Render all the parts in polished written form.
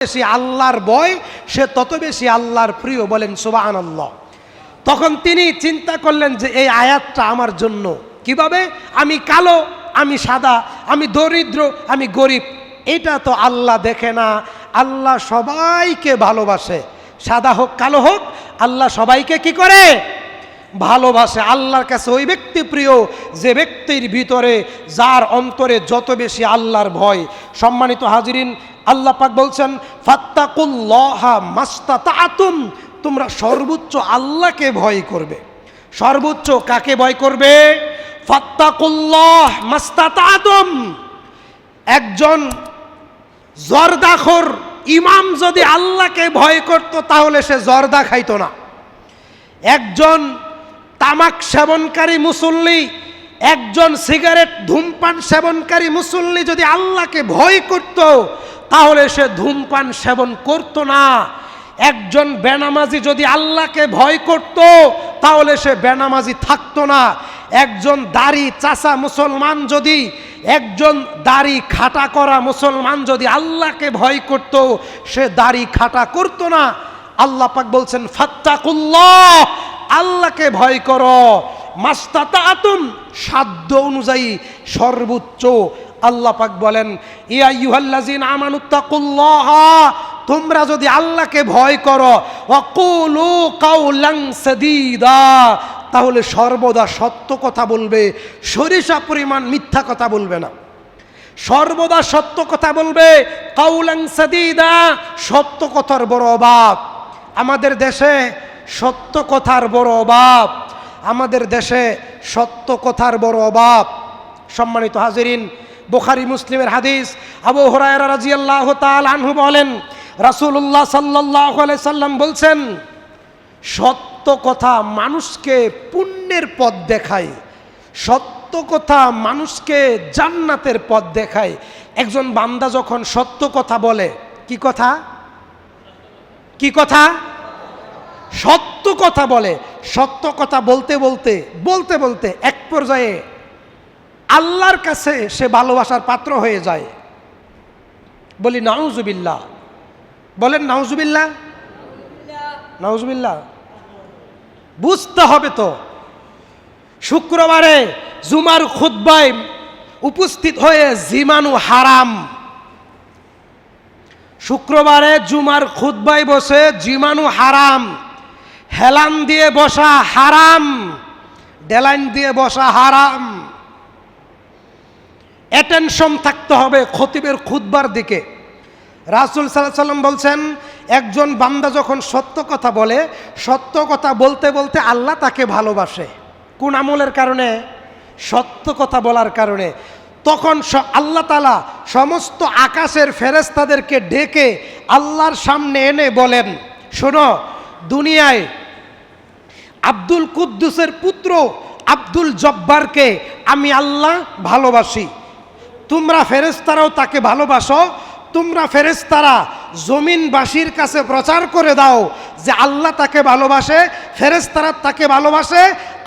বেশি আল্লাহর ভয় সে তত বেশি আল্লাহর প্রিয়। বলেন সুবহানাল্লাহ। তখন তিনি চিন্তা করলেন যে এই আয়াতটা আমার জন্য কিভাবে, আমি কালো, আমি সাদা, আমি দরিদ্র, আমি গরিব, এটা তো আল্লাহ দেখে না। আল্লাহ সবাইকে ভালোবাসে, সাদা হোক কালো হোক, আল্লাহ সবাইকে কি করে ভালোবাসে। আল্লাহর কাছে ওই ব্যক্তি প্রিয় যে ব্যক্তির ভিতরে, যার অন্তরে যত বেশি আল্লাহর ভয়। সম্মানিত হাজিরিন, আল্লাহ পাক বলছেন ফাত্তাকুল্লাহা মাস্তাতাতুম, তোমরা সর্বোচ্চ আল্লাহকে ভয় করবে। সর্বোচ্চ কাকে ভয় করবে? ফাত্তাকুল্লাহ মাস্তাতাতুম। একজন জর্দাখোর ইমাম যদি আল্লাহকে ভয় করত তাহলে সে জর্দা খাইতো না। একজন তামাক সেবনকারী মুসল্লি, একজন সিগারেট ধূমপান সেবনকারী মুসল্লি যদি আল্লাহকে ভয় করত তাহলে সে ধূমপান সেবন করত না। একজন বেনামাজি যদি আল্লাহকে ভয় করত তাহলে সে বেনামাজি থাকতো না। একজন দাড়ি চাচা মুসলমান যদি, একজন দাড়ি খাটা করা মুসলমান যদি আল্লাহকে ভয় করত সে দাড়ি খাটা করতো না। আল্লাহ পাক বলছেন ফাত্তাকুল্লাহ, আল্লাহকে ভয় করো, মাস্তাতাতুম, সাধ্য অনুযায়ী সর্বোচ্চ। আল্লাহ পাক বলেন ইয়া আইয়ুহাল্লাযিনা আমানুত্তাকুল্লাহ, তোমরা যদি আল্লাহকে ভয় করো, ওয়াকুলু কাওলান সাদীদা, তাহলে সর্বদা সত্য কথা বলবে, সরিষা পরিমাণ মিথ্যা কথা বলবে না। সর্বদা সত্য কথা বলবে, কাওলান সাদীদা, সত্য কথার বড় অভাব আমাদের দেশে। সত্য কথার বড় অভাব আমাদের দেশে, সত্য কথার বড় অভাব। সম্মানিত হাজিরিন, বুখারী মুসলিমের হাদিস, আবু হুরায়রা রাদিয়াল্লাহু তাআলা আনহু বলেন রাসূলুল্লাহ সাল্লাল্লাহু আলাইহি সাল্লাম বলছেন, সত্য কথা মানুষকে পুণ্যের পথ দেখায়, সত্য কথা মানুষকে জান্নাতের পথ দেখায়। একজন বান্দা যখন সত্য কথা বলে, কি কথা? কি কথা? সত্য কথা বলে। সত্য কথা বলতে বলতে বলতে বলতে এক পর্যায়ে আল্লাহর কাছে সে ভালোবাসার পাত্র হয়ে যায়। বলি নাউজুবিল্লাহ। বলেন নাউজুবিল্লাহ। নাউজুবিল্লাহ। বুঝতে হবে তো, শুক্রবারে জুমার খুতবায় উপস্থিত হয়ে জীবাণু হারাম। শুক্রবারে জুমার খুতবায় বসে জীবাণু হারাম। হেলান দিয়ে বসা হারাম, ডেলাইন দিয়ে বসা হারাম। অ্যাটেনশন থাকতে হবে খতিবের খুতবার দিকে। রাসূল সাল্লাল্লাহু আলাইহি ওয়াসাল্লাম বলছেন, একজন বান্দা যখন সত্য কথা বলে, সত্য কথা বলতে বলতে আল্লাহ তাকে ভালোবাসে। কোন আমলের কারণে? সত্য কথা বলার কারণে। তখন আল্লাহ তাআলা সমস্ত আকাশের ফেরেশতাদেরকে ডেকে আল্লাহর সামনে এনে বলেন, শোনো, দুনিয়ায় আব্দুল কুদ্দুসের পুত্র আব্দুল জব্বারকে আমি আল্লাহ ভালোবাসি, তোমরা ফেরেশতারাও তাকে ভালোবাসো। তোমরা ফেরেশতারা জমিনবাসীর কাছে প্রচার করে দাও যে আল্লাহ তাকে ভালোবাসে, ফেরেশতারা তাকে ভালোবাসে,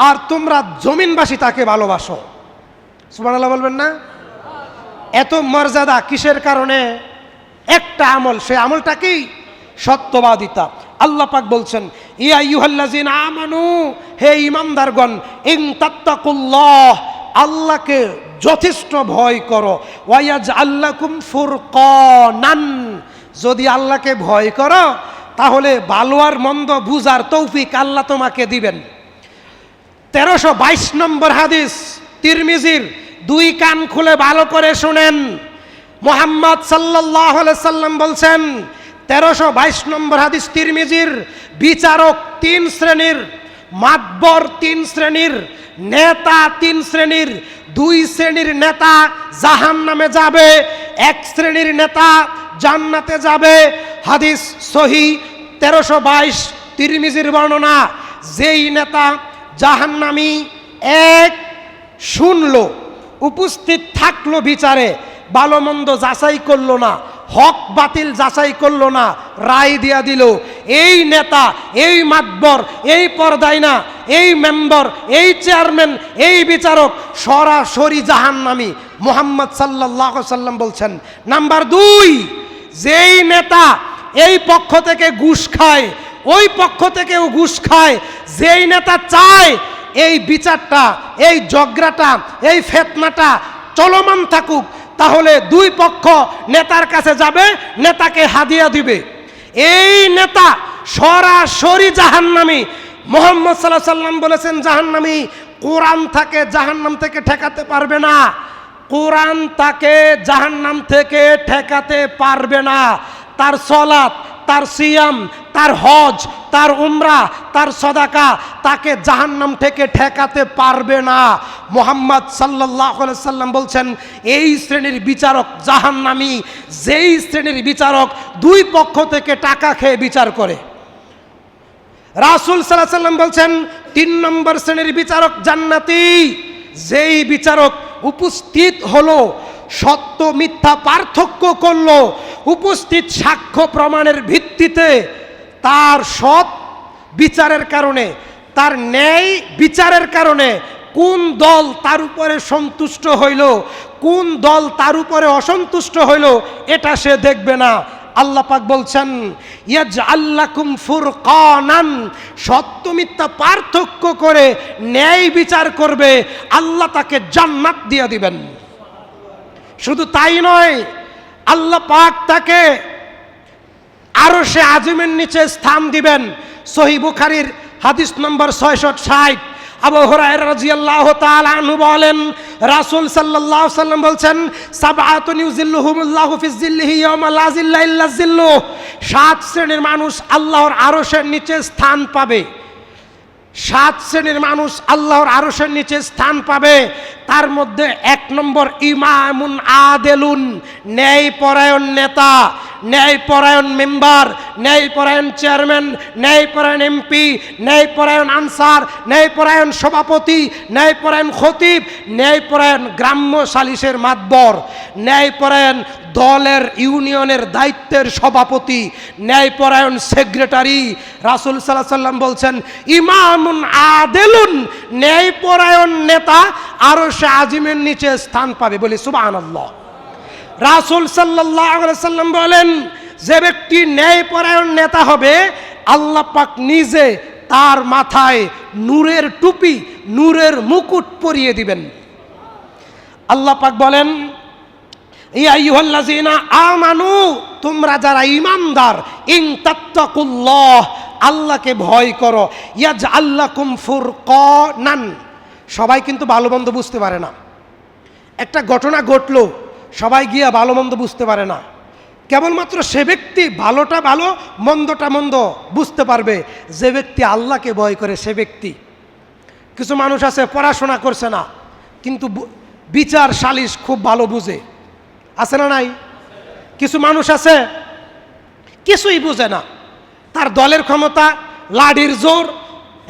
আর তোমরা জমিনবাসী তাকে ভালোবাসো। সুবহানাল্লাহ বলবেন না? এত মর্যাদা কিসের কারণে? একটা আমল, সে আমলটা কি? সত্যবাদিতা। আল্লাহ পাক বলছেন ইয়া আইয়ুহাল্লাযিনা আমানু, হে ঈমানদারগণ, ইন তাত্তাকুল্লাহ, আল্লাহকে যথেষ্ট ভয় করো, ওয়ায়াজআল লাকুম ফুরকানান, যদি আল্লাহকে ভয় করো তাহলে ভালো আর মন্দ বুঝার তৌফিক আল্লাহ তোমাকে দিবেন। 1322 নম্বর হাদিস, তিরমিজির। দুই কান খুলে ভালো করে শুনেন। মুহাম্মদ সাল্লাল্লাহু আলাইহি সাল্লাম বলছেন, 1322 নম্বর হাদিস তিরমিজির, বিচারক 3 শ্রেণীর, মাতবর 3 শ্রেণীর, নেতা 3 শ্রেণীর। 2 শ্রেণীর নেতা জাহান্নামে যাবে, 1 শ্রেণীর নেতা জান্নাতে যাবে। হাদিস সহিহ, 1322 তিরমিজির বর্ণনা। যেই নেতা জাহান্নামী, এক শুনলো, উপস্থিত থাকলো বিচারে, ভালো মন্দ যাচাই করলো না, হক বাতিল যাচাই করলো না, রায় দিয়া দিল, এই নেতা, এই মাতবর, এই পর্দাইনা, এই মেম্বার, এই চেয়ারম্যান, এই বিচারক সরাসরি জাহান্নামী। মুহাম্মদ সাল্লাল্লাহু আলাইহি ওয়াসাল্লাম বলছেন, নাম্বার 2, যেই নেতা এই পক্ষ থেকে ঘুষ খায়, ওই পক্ষ থেকেও ঘুষ খায়, যেই নেতা চায় এই বিচারটা, এই ঝগড়াটা, এই ফিতনাটা চলমান থাকুক, তাহলে দুই পক্ষ নেতার কাছে যাবে, নেতাকে হাদিয়া দিবে। এই নেতা সরাসরি জাহান্নামী। মুহাম্মদ সাল্লাল্লাহু আলাইহি সাল্লাম বলেছেন জাহান্নামী। কোরআন তাকে জাহান্নাম থেকে ঠেকাতে পারবে না, কোরআন তাকে জাহান্নাম থেকে ঠেকাতে পারবে না। তার সালাত, তার সিয়াম, তার হজ, তার উমরা, তার সাদাকা তাকে জাহান্নাম থেকে ঠেকাতে পারবে না। মুহাম্মদ সাল্লাল্লাহু আলাইহি সাল্লাম বলছেন এই শ্রেণীর বিচারক জাহান্নামী, যেই শ্রেণীর বিচারক দুই পক্ষ থেকে টাকা খেয়ে বিচার করে। রাসূল সাল্লাল্লাহু আলাইহি সাল্লাম বলছেন ৩ নম্বর শ্রেণীর বিচারক জান্নাতি, যেই বিচারক উপস্থিত হলো, সত্য মিথ্যা পার্থক্য করলো, উপস্থিত সাক্ষ্য প্রমাণের ভিত্তিতে তার সৎ বিচারের কারণে, তার ন্যায় বিচারের কারণে কোন দল তার উপরে সন্তুষ্ট হইল, কোন দল তার উপরে অসন্তুষ্ট হইল, এটা সে দেখবে না। আল্লাহ পাক বলছেন ইয়াজআল লাকুম ফুরকানান, সত্য মিথ্যা পার্থক্য করে ন্যায় বিচার করবে, আল্লাহ তাকে জান্নাত দিয়ে দিবেন। শুধু তাই নয়, আল্লাহ পাক তাকে আরশে আজিমের নিচে স্থান দিবেন। সহিহ বুখারীর হাদিস নম্বর 660, আবু হুরায়রা রাদিয়াল্লাহু তাআলা আনহু বলেন রাসূল সাল্লাল্লাহু আলাইহি সাল্লাম বলছেন সাবআতুন ইউযিল্লুহুমুল্লাহু ফি যিল্লিহি ইয়াওমা লা যিল্লা ইল্লা যিল্লুহ, 7 শ্রেণীর মানুষ আল্লাহর আরশের নিচে স্থান পাবে। 7 শ্রেণীর মানুষ আল্লাহর আরশের নিচে স্থান পাবে। তার মধ্যে 1 নম্বর ইমামুন আদেলুন, ন্যায়পরায়ণ নেতা, ন্যায়পরায়ণ মেম্বার, ন্যায়পরায়ণ চেয়ারম্যান, ন্যায়পরায়ণ এমপি, ন্যায়পরায়ণ আনসার, ন্যায়পরায়ণ সভাপতি, ন্যায়পরায়ণ খতিব, ন্যায়পরায়ণ গ্রাম্য সালিসের মাতবর, ন্যায়পরায়ণ দলের ইউনিয়নের দায়িত্বের সভাপতি, ন্যায়পরায়ণ সেক্রেটারি। রাসূল সাল্লাল্লাহু আলাইহি সাল্লাম বলছেন ইমামুন আদেলুন, ন্যায়পরায়ণ নেতা আরশে আজিমের নিচে স্থান পাবে। বলি সুবহানাল্লাহ। রাসূল সাল্লাল্লাহু আলাইহি সাল্লাম বলেন যে ব্যক্তি ন্যায়পরায়ণ নেতা হবে, আল্লাহ পাক নিজে তার মাথায় নূরের টুপি, নূরের মুকুট পরিয়ে দিবেন। আল্লাহ পাক বলেন ইয়া আইয়ুহাল্লাযীনা আমানু, তোমরা যারা ঈমানদার, ইন তাত্তাকুল্লাহ, আল্লাহকে ভয় করো, ইয়াজআল লাকুম ফুরকানান। সবাই কিন্তু ভালো মন্দ বুঝতে পারে না। একটা ঘটনা ঘটলো, সবাই গিয়া ভালো মন্দ বুঝতে পারে না। কেবলমাত্র সে ব্যক্তি ভালোটা ভালো, মন্দটা মন্দ বুঝতে পারবে যে ব্যক্তি আল্লাহকে ভয় করে। সে ব্যক্তি, কিছু মানুষ আছে পড়াশোনা করছে না কিন্তু বিচার সালিশ খুব ভালো বুঝে, আছে না নাই? কিছু মানুষ আছে কিছুই বুঝে না, তার দলের ক্ষমতা, লাঠির জোর।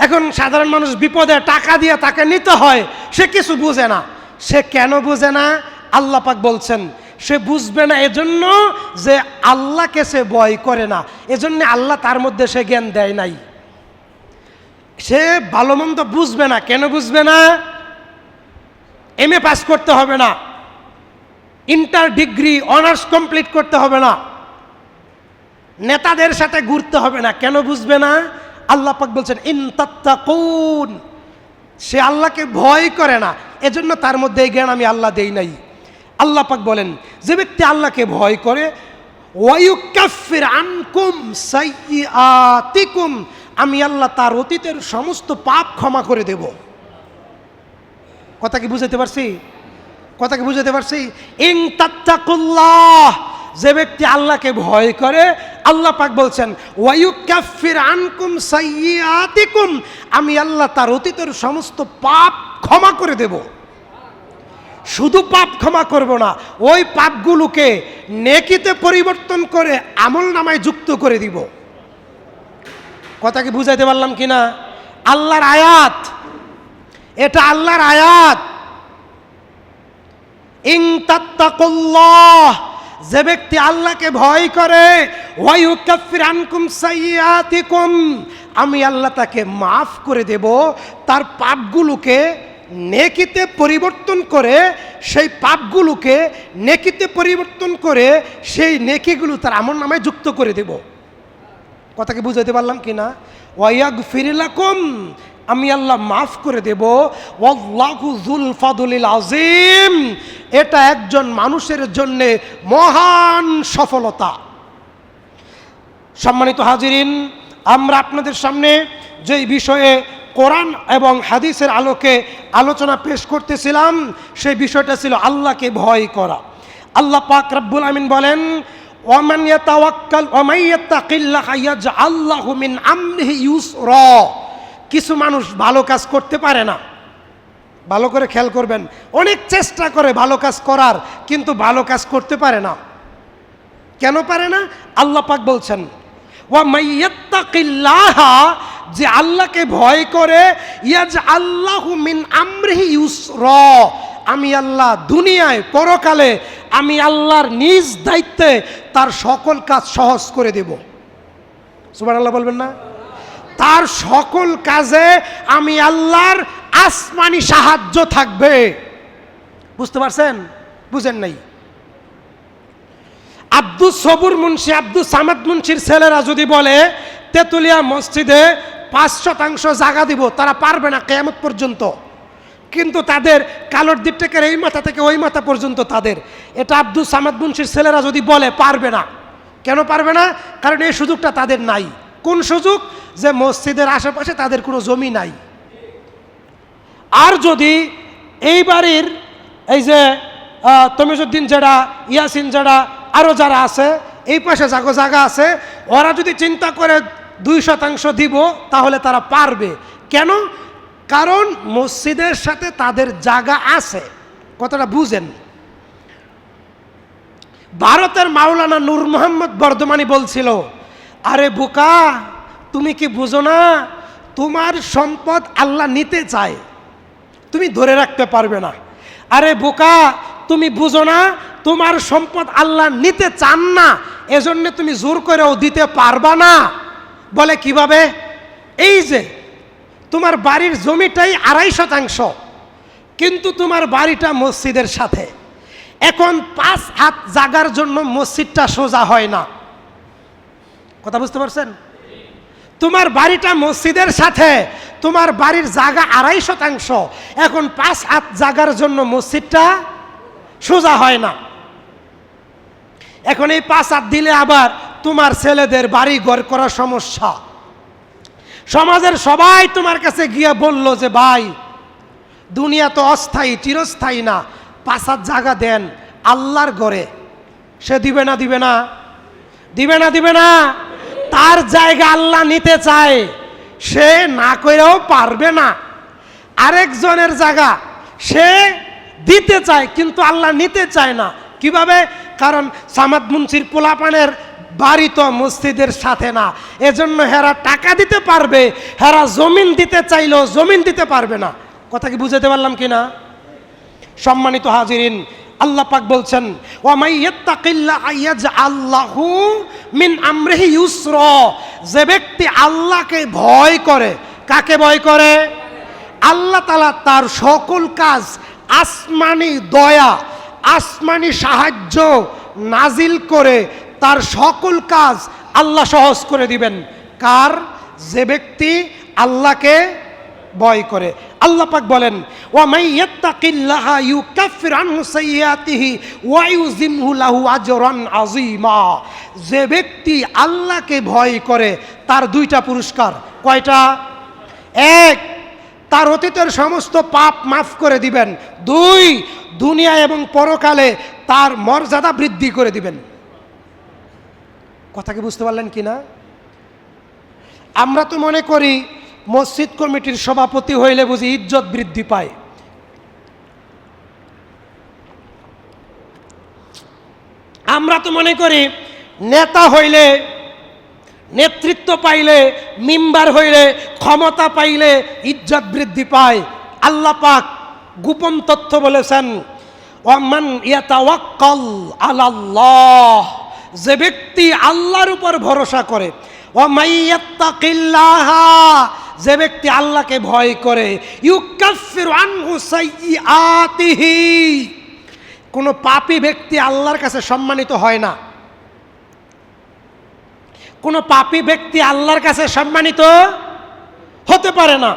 এখন সাধারণ মানুষ বিপদে টাকা দিয়ে তাকে নিতে হয়, সে কিছু বুঝে না। সে কেন বুঝে না? আল্লাহ পাক বলছেন সে বুঝবে না এজন্য যে আল্লাহকে সে ভয় করে না, এজন্য আল্লাহ তার মধ্যে সে জ্ঞান দেয় নাই। সে ভালো মন্দ বুঝবে না। কেন বুঝবে না? MA পাস করতে হবে না, ইন্টার ডিগ্রি অনার্স কমপ্লিট করতে হবে না, নেতাদের সাথে ঘুরতে হবে না। কেন বুঝবে না? আল্লাহ পাক বলছেন ইন তাত্তাকুন, সে আল্লাহকে ভয় করে না, এজন্য তার মধ্যে এই জ্ঞান আমি আল্লাহ দেই নাই। আল্লাহ পাক বলেন যে ব্যক্তি আল্লাহকে ভয় করে ওয়ায়ুকাফির আনকুম সাইয়্যাতিকুম, আমি আল্লাহ তার অতীতের সমস্ত পাপ ক্ষমা করে দেব। কথা কি বুঝাতে পারছি? কথা কি বুঝাতে পারছি? ইন তাত্তাকুল্লাহ, যে ব্যক্তি আল্লাহকে ভয় করে, আল্লাহ পাক বলছেন ওয়ায়ুকাফির আনকুম সাইয়্যাতিকুম, আমি আল্লাহ তার অতীতের সমস্ত পাপ ক্ষমা করে দেব। শুধু পাপ ক্ষমা করব না, ওই পাপগুলোকে নেকিতে পরিবর্তন করে আমল নামায় যুক্ত করে দিব। কথা কি বুঝাইতে পারলাম কিনা? আল্লাহর আয়াত, এটা আল্লাহর আয়াত। ইন তাত্তাকুল্লাহ, যে ব্যক্তি আল্লাহকে ভয় করে, ওয়ায়ুকাফির আনকুম সাইয়্যাতিকুম, আমি আল্লাহ তাকে মাফ করে দেব, তার পাপগুলোকে নেকিতে পরিবর্তন করে, সেই পাপগুলোকে নেকিতে পরিবর্তন করে সেই নেকিগুলো তার আমলনামায় যুক্ত করে দেব। কথাকে বুঝাইতে পারলাম কি না? ওয়াগফির লাকুম, আমি আল্লাহ মাফ করে দেব। ওয়াল্লাহু যুল ফাদলিল আযীম, এটা একজন মানুষের জন্য মহান সফলতা। সম্মানিত হাজিরিন, আমরা আপনাদের সামনে যেই বিষয়ে কোরআন এবং হাদিসের আলোকে আলোচনা পেশ করতেছিলাম, সেই বিষয়টা ছিল আল্লাহকে ভয় করা। আল্লাহ পাক রব্বুল আমিন বলেন, ওয়ামান ইয়াতাওয়াক্কাল ওয়া মান ইয়াত্তাকিল্লাহা ইয়াজআল লাহু মিন আমরিহি ইউসরা। কিছু মানুষ ভালো কাজ করতে পারে না, ভালো করে খেয়াল করবেন, অনেক চেষ্টা করে ভালো কাজ করার, কিন্তু ভালো কাজ করতে পারে না। কেন পারে না? আল্লাহ পাক বলছেন, ওয়া মান ইয়াত্তাকিল্লাহা, যে আল্লাহকে ভয় করে, ইয়াজআল লাহু মিন আমরিহি ইউসরা, আমি আল্লাহ দুনিয়ায় পরকালে আমি আল্লাহর নিজ দায়িত্বে তার সকল কাজ সহজ করে দেব। সুবহানাল্লাহ বলবেন না? তার সকল কাজে আমি আল্লাহর আসমানি সাহায্য থাকবে। বুঝতে পারছেন? বুঝেন নাই? আব্দুস সবুর মুন্সি, আব্দুস সামাদ মুন্সির ছেলেরা যদি বলে তেতুলিয়া মসজিদে ৫% জায়গা দিব, তারা পারবে না কিয়ামত পর্যন্ত। কিন্তু তাদের কালোর দিক থেকে এই মাথা থেকে ওই মাথা পর্যন্ত তাদের, এটা আব্দুস সামাদ মুন্সির ছেলেরা যদি বলে পারবে না। কেন পারবে না? কারণ এই সুযোগটা তাদের নাই। কোন সুযোগ? যে মসজিদের আশেপাশে তাদের কোনো জমি নাই। আর যদি এই বাড়ির এই যে তমিজুদ্দিন জেডা, ইয়াসিন জেডা, আরও যারা আছে এই পাশে জায়গা আছে, ওরা যদি চিন্তা করে 2% দিব, তাহলে তারা পারবে। কেন? কারণ মসজিদের সাথে তাদের জায়গা আছে। কথাটা বুঝেন। ভারতের মাওলানা নূর মোহাম্মদ বর্ধমানী বলছিল, আরে বোকা, তুমি কি বুঝো না, তোমার সম্পদ আল্লাহ নিতে চায়, তুমি ধরে রাখতে পারবে না। আরে বোকা, তুমি বুঝো না, তোমার সম্পদ আল্লাহ নিতে চান না, এজন্য তুমি জোর করেও দিতে পারবা না। বলে কিভাবে? এই যে তোমার বাড়ির জমিটাই 2.5%, কিন্তু তোমার বাড়িটা মসজিদের সাথে। এখন 5 হাত জায়গার জন্য মসজিদটা সোজা হয় না। কথা বুঝতে পারছেন? তোমার বাড়িটা মসজিদের সাথে, তোমার বাড়ির জায়গা 2.5%, এখন 5 হাত জায়গার জন্য মসজিদটা সোজা হয় না। এখন এই 5 হাত দিলে আবার তোমার ছেলেদের বাড়ি ঘর করার সমস্যা। সমাজের সবাই তোমার কাছে গিয়ে বলল যে ভাই, দুনিয়া তো অস্থায়ী, চিরস্থায়ী না, 5 হাত জায়গা দেন আল্লাহর ঘরে। সে দিবে না? দিবে না? দিবে না? দিবে না? তার জায়গা আল্লাহ নিতে চায়, সে না করেও পারবে না। আরেকজনের জায়গা সে দিতে চায়, কিন্তু আল্লাহ নিতে চায় না। কিভাবে? কারণ সামাদ মুন্সির পোলাপানের বাড়ি তো মসজিদের সাথে না, এজন্য হেরা টাকা দিতে পারবে, হেরা জমিন দিতে চাইলেও জমিন দিতে পারবে না। কথা কি বুঝাতে পারলাম কিনা? সম্মানিত হাজিরিন, আল্লাহ পাক বলছেন, ওয়া মান ইয়াত্তাকিল্লাহা ইয়াজআল লাহু মিন আমরিহি ইউসরা, যে ব্যক্তি আল্লাহকে ভয় করে। কাকে ভয় করে? আল্লাহ তাআলা তার সকল কাজ আসমানি দয়া, আসমানি সাহায্য নাজিল করে তার সকল কাজ আল্লাহ সহজ করে দিবেন। কার? যে ব্যক্তি আল্লাহকে ভয় করে। আল্লাহ পাক বলেন, ওয়া মান ইয়াত্তাকিল্লাহা ইউকাফির আনহু সাইয়্যাতিহি ওয়া ইউযিমহু লাহু আজরান আযীমা, যে ব্যক্তি আল্লাহকে ভয় করে তার 2টা পুরস্কার। কয়টা? 1, তার অতীতের সমস্ত পাপ মাফ করে দিবেন। 2, দুনিয়া এবং পরকালে তার মর্যাদা বৃদ্ধি করে দিবেন। কথা কি বুঝতে পারলেন কিনা? আমরা তো মনে করি মসজিদ কমিটির সভাপতি হইলে বুঝি ইজ্জত বৃদ্ধি পায়। আমরা তো মনে করি নেতা হইলে, নেতৃত্ব পাইলে, মিম্বার হইলে, ক্ষমতা পাইলে ইজ্জত বৃদ্ধি পায়। আল্লাহ পাক গোপন তথ্য বলেছেন, ওয়ামান ইয়াতাওয়াক্কাল আলাল্লাহ, যে ব্যক্তি আল্লাহর উপর ভরসা করে, ওয়া মান ইয়াত্তাকিল্লাহা, যে ব্যক্তি আল্লাহকে ভয় করে, ইউকাফিরু আনহু সাইয়্যাতিহি, কোনো পাপী ব্যক্তি আল্লাহর কাছে সম্মানিত হয় না। কোনো পাপী ব্যক্তি আল্লাহর কাছে সম্মানিত হতে পারে না।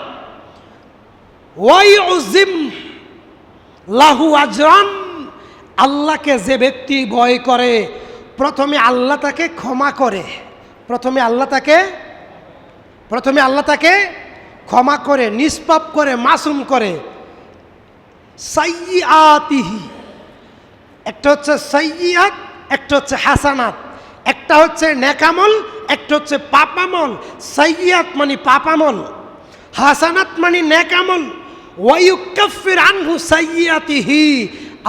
ওয়াইউযিম লাহু আজরান, আল্লাহকে যে ব্যক্তি ভয় করে প্রথমে আল্লাহ তাকে ক্ষমা করে, প্রথমে আল্লাহ তাকে ক্ষমা করে, নিষ্পাপ করে, মাসুম করে। সাইয়্যাতিহি, একটা হচ্ছে সাইয়্যাত, একটা হচ্ছে হাসানাত, একটা হচ্ছে নেকামল, একটা হচ্ছে পাপামল। সাইয়্যাত মানে পাপামল, হাসানাত মানে নেকামল। ওয়ায়ুকাফির আনহু সাইয়্যাতিহি,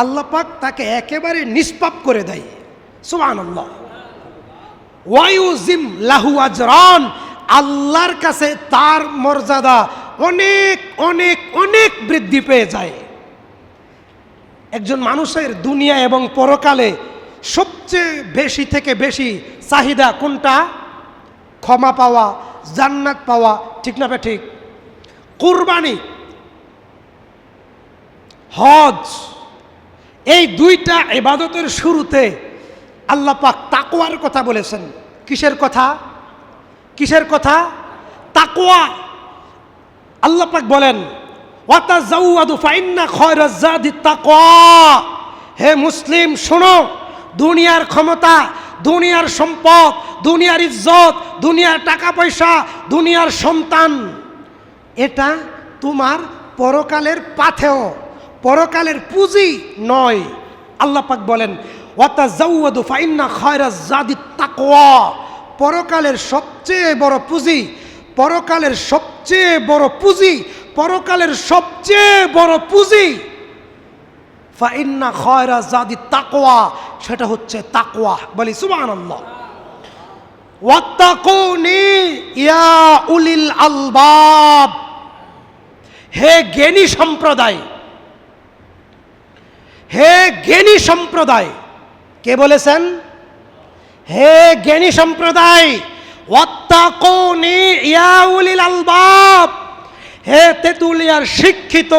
আল্লাহ পাক তাকে একেবারে নিষ্পাপ করে দেয়। সুবহানাল্লাহ। ওয়ায়ুযিম লাহু আজরান, আল্লাহর কাছে তার মর্যাদা অনেক অনেক অনেক বৃদ্ধি পেয়ে যায়। একজন মানুষের দুনিয়া এবং পরকালে সবচেয়ে বেশি থেকে বেশি চাহিদা কোনটা? ক্ষমা পাওয়া, জান্নাত পাওয়া, ঠিক না বে ঠিক? কুরবানি, হজ, এই দুইটা ইবাদতের শুরুতে আল্লাহ পাক তাকওয়ার কথা বলেছেন। কিসের কথা? কিসের কথা? তাকওয়া। আল্লাহ পাক বলেন ওয়াতাজাওয়াদু ফাইন্না খায়রাজ যাদিত তাকওয়া। হে মুসলিম শোনো, দুনিয়ার ক্ষমতা, দুনিয়ার সম্পদ, দুনিয়ার ইজ্জত, দুনিয়ার টাকা পয়সা, দুনিয়ার সন্তান, এটা তোমার পরকালের পাথেয়, পরকালের পুঁজি নয়। আল্লাহ পাক বলেন ওয়াতাজাওয়াদু ফাইন্না খায়রাজ যাদিত তাকওয়া, পরকালের সবচেয়ে বড় পুঁজি, পরকালের সবচেয়ে বড় পুঁজি, পরকালের সবচেয়ে বড় পুঁজি ফাইন্না খায়রাজ যাদিত তাকওয়া, সেটা হচ্ছে তাকওয়া। বলি সুবহানাল্লাহ। ওয়াত্তাকুনি ইয়া উলিল আলবাব, হে জ্ঞানী সম্প্রদায়, হে জ্ঞানী সম্প্রদায়। কে বলেছেন? হে জ্ঞানী সম্প্রদায়। ওয়াত্তাকুনি ইয়া উলিল আলবাব, হে তেতুলিয়ার শিক্ষিত